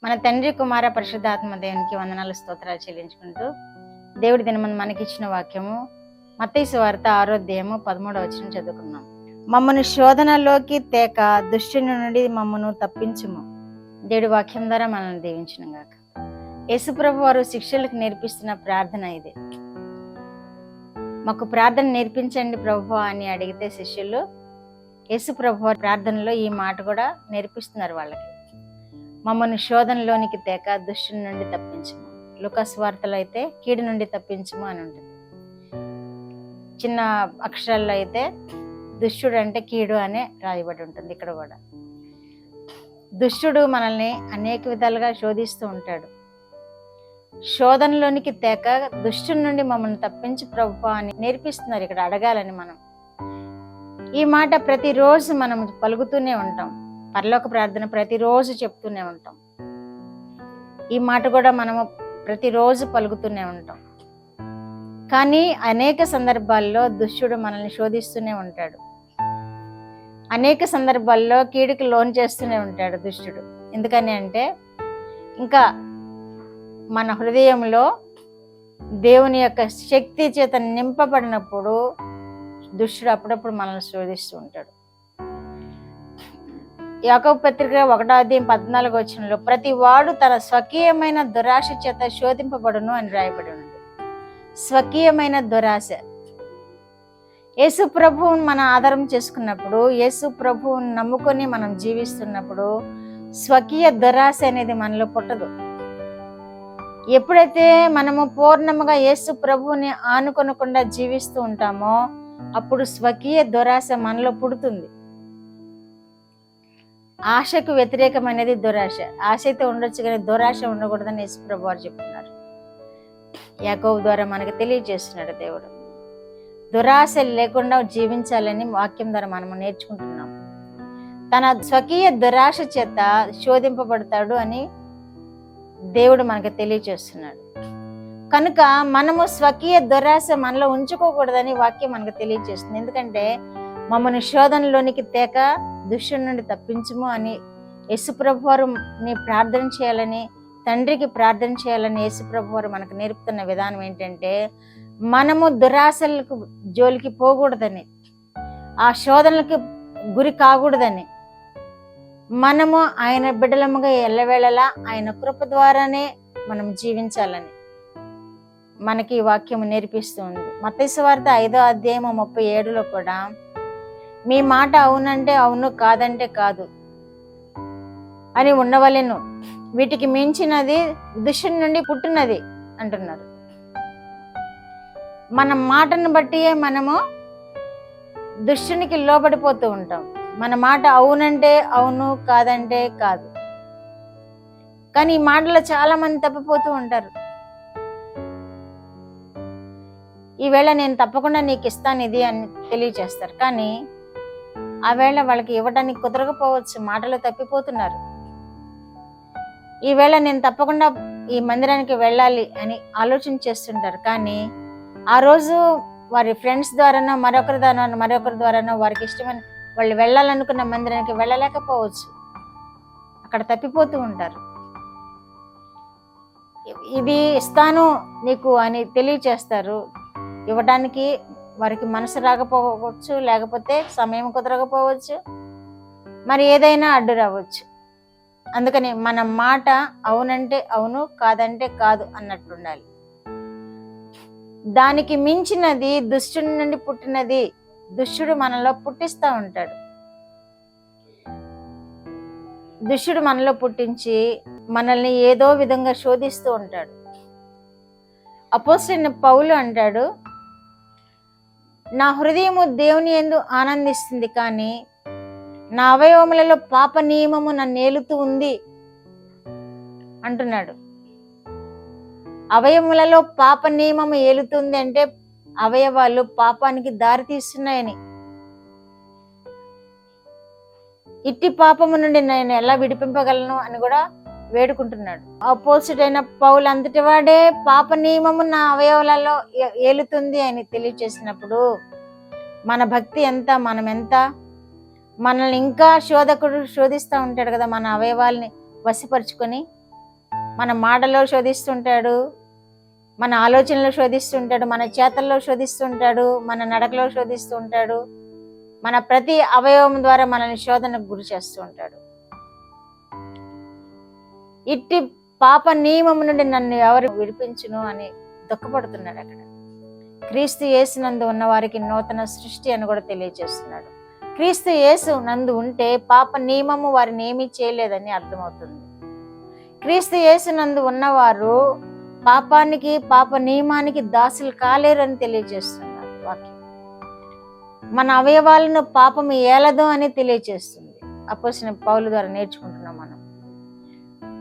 మన తండ్రి కుమార పరిశుద్ధాత్మ దేవునికి వందనాలు స్తోత్రాలు చెల్లించుకుంటూ దేవుడి దినమందు మనకిచ్చిన వాక్యము మత్తయి సువార్త 6వ అధ్యాయము 13వ వచనం చదువుకున్నాం. మమ్మను శోధనలోకి తేక దుష్టుని నుండి మమ్మను తప్పించుము. దేవుడి వాక్యం ద్వారా మనల్ని దీవించును గాక. యేసుప్రభు వారు శిష్యులకు నేర్పిస్తున్న ప్రార్థన ఇది. మాకు ప్రార్థన నేర్పించండి ప్రభు అని అడిగితే శిష్యులు యేసుప్రభు వారి ప్రార్థనలో ఈ మాట కూడా నేర్పిస్తున్నారు వాళ్ళకి. మమ్మల్ని శోధనలోనికి తేక దుష్టుని నుండి తప్పించుము. లూకాసు వార్తలో అయితే కీడు నుండి తప్పించుము అని ఉంటుంది. చిన్న అక్షరాల్లో అయితే దుష్టుడు అంటే కీడు అనే రాయబడి ఉంటుంది. ఇక్కడ కూడా దుష్టుడు మనల్ని అనేక విధాలుగా శోధిస్తూ ఉంటాడు. శోధనలోనికి తేక దుష్టుని నుండి మమ్మల్ని తప్పించి ప్రభువా అని నేర్పిస్తున్నారు ఇక్కడ అడగాలని. మనం ఈ మాట ప్రతిరోజు మనం పలుకుతూనే ఉంటాం. పరలోక ప్రార్థన ప్రతిరోజు చెప్తూనే ఉంటాం. ఈ మాట కూడా మనము ప్రతిరోజు పలుకుతూనే ఉంటాం. కానీ అనేక సందర్భాల్లో దుష్టుడు మనల్ని శోధిస్తూనే ఉంటాడు. అనేక సందర్భాల్లో కీడుకి లోన్ చేస్తూనే ఉంటాడు దుష్టుడు. ఎందుకని అంటే ఇంకా మన హృదయంలో దేవుని యొక్క శక్తి చేత నింపబడినప్పుడు దుష్టుడు అప్పుడప్పుడు మనల్ని శోధిస్తూ ఉంటాడు. యాకోబు పత్రిక 1వ అధ్యాయం 14వ వచనంలో ప్రతి వాడు తన స్వకీయమైన దురాశ చేత శోధింపబడును అని రాయబడి ఉంది. స్వకీయమైన దురాశ. యేసు ప్రభువుని మనం ఆధారం చేసుకున్నప్పుడు, యేసు ప్రభువుని నమ్ముకొని మనం జీవిస్తున్నప్పుడు స్వకీయ దురాశ అనేది మనలో పుట్టదు. ఎప్పుడైతే మనము పూర్ణముగా యేసు ప్రభువుని ఆనుకొనకుండా జీవిస్తూ ఉంటామో అప్పుడు స్వకీయ దురాశ మనలో పుడుతుంది. ఆశకు వ్యతిరేకమైనది దురాశ. ఆశ అయితే ఉండొచ్చు కానీ దురాశ ఉండకూడదని యేసు ప్రభు వారు చెప్తున్నారు. యాకోబు ద్వారా మనకు తెలియజేస్తున్నాడు దేవుడు. దురాశ లేకుండా జీవించాలని వాక్యం ద్వారా మనము నేర్చుకుంటున్నాం. తన స్వకీయ దురాశ చేత శోధింపబడతాడు అని దేవుడు మనకు తెలియజేస్తున్నాడు. కనుక మనము స్వకీయ దురాశ మనలో ఉంచుకోకూడదని వాక్యం మనకు తెలియజేస్తుంది. ఎందుకంటే మమ్మల్ని శోధనలోనికి తేక దుష్టుని నుండి తప్పించుము అని యేసుప్రభు వారు నీ ప్రార్థన చేయాలని, తండ్రికి ప్రార్థన చేయాలని యేసుప్రభు వారు మనకు నేర్పుతున్న విధానం ఏంటంటే మనము దురాశలకు జోలికి పోకూడదని, ఆ శోధనలకు గురి కాకూడదని, మనము ఆయన బిడ్డలముగా ఎల్లవేళలా ఆయన కృప ద్వారానే మనం జీవించాలని మనకి ఈ వాక్యము నేర్పిస్తుంది. మత్తయి సువార్త 5వ అధ్యాయం 37లో కూడా మీ మాట అవునంటే అవును, కాదంటే కాదు అని ఉండవలెను, వీటికి మించినది దుష్టుని నుండి పుట్టినది అంటున్నారు. మన మాటను బట్టియే మనము దుష్టునికి లోబడిపోతూ ఉంటాం. మన మాట అవునంటే అవును, కాదంటే కాదు. కానీ ఈ మాటలో చాలా మంది తప్పిపోతూ ఉంటారు. ఈవేళ నేను తప్పకుండా నీకు ఇస్తాను ఇది అని తెలియజేస్తారు. కానీ ఆ వేళ వాళ్ళకి ఇవ్వడానికి కుదరకపోవచ్చు, మాటలు తప్పిపోతున్నారు. ఈవేళ నేను తప్పకుండా ఈ మందిరానికి వెళ్ళాలి అని ఆలోచన చేస్తుంటారు. కానీ ఆ రోజు వారి ఫ్రెండ్స్ ద్వారానో మరొకరి ద్వారానో వారికి ఇష్టమైన వాళ్ళు వెళ్ళాలనుకున్న మందిరానికి వెళ్ళలేకపోవచ్చు. అక్కడ తప్పిపోతూ ఉంటారు. ఇది ఇస్తాను నీకు అని తెలియచేస్తారు. ఇవ్వడానికి వారికి మనసు రాకపోవచ్చు, లేకపోతే సమయం కుదరకపోవచ్చు, మరి ఏదైనా అడ్డు రావచ్చు. అందుకని మన మాట అవునంటే అవును, కాదంటే కాదు అన్నట్టు ఉండాలి. దానికి మించినది దుష్టుని నుండి పుట్టినది దుష్టుడు మనలో పుట్టిస్తూ ఉంటాడు. దుష్టుడు మనలో పుట్టించి మనల్ని ఏదో విధంగా శోధిస్తూ ఉంటాడు. అపోస్తలుడైన పౌలు అంటాడు, నా హృదయము దేవుని యందు ఆనందిస్తుంది, కానీ నా అవయవములలో పాప నియమము నన్ను ఏలుతూ ఉంది అంటున్నాడు. అవయవములలో పాప నియమము ఏలుతుంది అంటే అవయవాలు పాపానికి దారి తీస్తున్నాయని. ఇట్టి పాపము నుండి నేను ఎలా విడిపింపగలను అని కూడా వేడుకుంటున్నాడు. అపోస్తలుడైన పౌలు అంతటి వాడే పాప నియమము నా అవయవాలలో ఏలుతుంది అని తెలియచేసినప్పుడు మన భక్తి ఎంత, మనం ఎంత, మనల్ని ఇంకా శోధకుడు శోధిస్తూ ఉంటాడు కదా మన అవయవాల్ని వశపరుచుకొని. మన మాటలో శోధిస్తుంటాడు, మన ఆలోచనలో శోధిస్తుంటాడు, మన చేతల్లో శోధిస్తుంటాడు, మన నడకలో శోధిస్తుంటాడు, మన ప్రతి అవయవం ద్వారా మనల్ని శోధనకు గురి చేస్తూ ఉంటాడు. ఇట్టి పాప నియమం నుండి నన్ను ఎవరు విడిపించును అని దుఃఖపడుతున్నాడు. అక్కడ క్రీస్తు యేసు నందు ఉన్న వారికి నూతన సృష్టి అని కూడా తెలియజేస్తున్నాడు. క్రీస్తు యేసు నందు ఉంటే పాప నియమము వారిని ఏమీ చేయలేదని అర్థమవుతుంది. క్రీస్తు యేసు నందు ఉన్నవారు పాపానికి, పాప నియమానికి దాసులు కాలేరని తెలియజేస్తున్నారు వాక్యం. మన అవయవాలను పాపము ఏలదు అని తెలియజేస్తుంది. అపోస్తలుడైన పౌలు ద్వారా నేర్చుకుంటున్నాం మనం.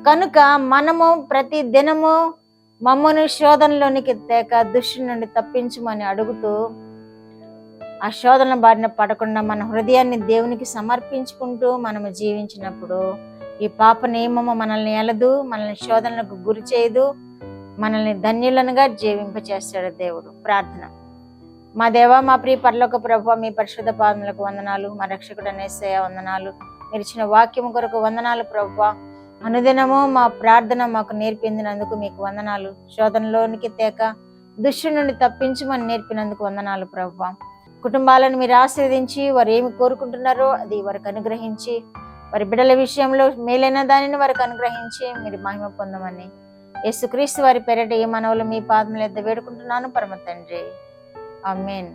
కనుక మనము ప్రతి దినము మమ్మను శోధనలోనికి తేక దుష్టుని నుండి తప్పించమని అడుగుతూ, ఆ శోధన బారిన పడకుండా మన హృదయాన్ని దేవునికి సమర్పించుకుంటూ మనము జీవించినప్పుడు ఈ పాప నియమము మనల్ని ఏలదు, మనల్ని శోధనలకు గురి చేయదు, మనల్ని ధన్యులనుగా జీవింపచేస్తాడు దేవుడు. ప్రార్థన. మా దేవా, మా ప్రియ పరలోక ప్రభువా, మీ పరిశుద్ధ పాదములకు వందనాలు. మా రక్షకుడు యేసయ్య వందనాలు. మీరు ఇచ్చిన వాక్యము కొరకు వందనాలు ప్రభువా. అనుదినము మా ప్రార్థన మాకు నేర్పించినందుకు మీకు వందనాలు. శోధనలోనికి తేక దుష్టుని నుండి తప్పించమని నేర్పినందుకు వందనాలు ప్రభువా. కుటుంబాలను మీరు ఆశీర్వదించి వారు ఏమి కోరుకుంటున్నారో అది వారికి అనుగ్రహించి, వారి బిడ్డల విషయంలో మేలైన దానిని వారికి అనుగ్రహించి మీరు మహిమ పొందమని యేసుక్రీస్తు వారి పేరిట ఈ మనవులు మీ పాదముల యొద్ద వేడుకుంటున్నాను పరమ తండ్రి. ఆమేన్.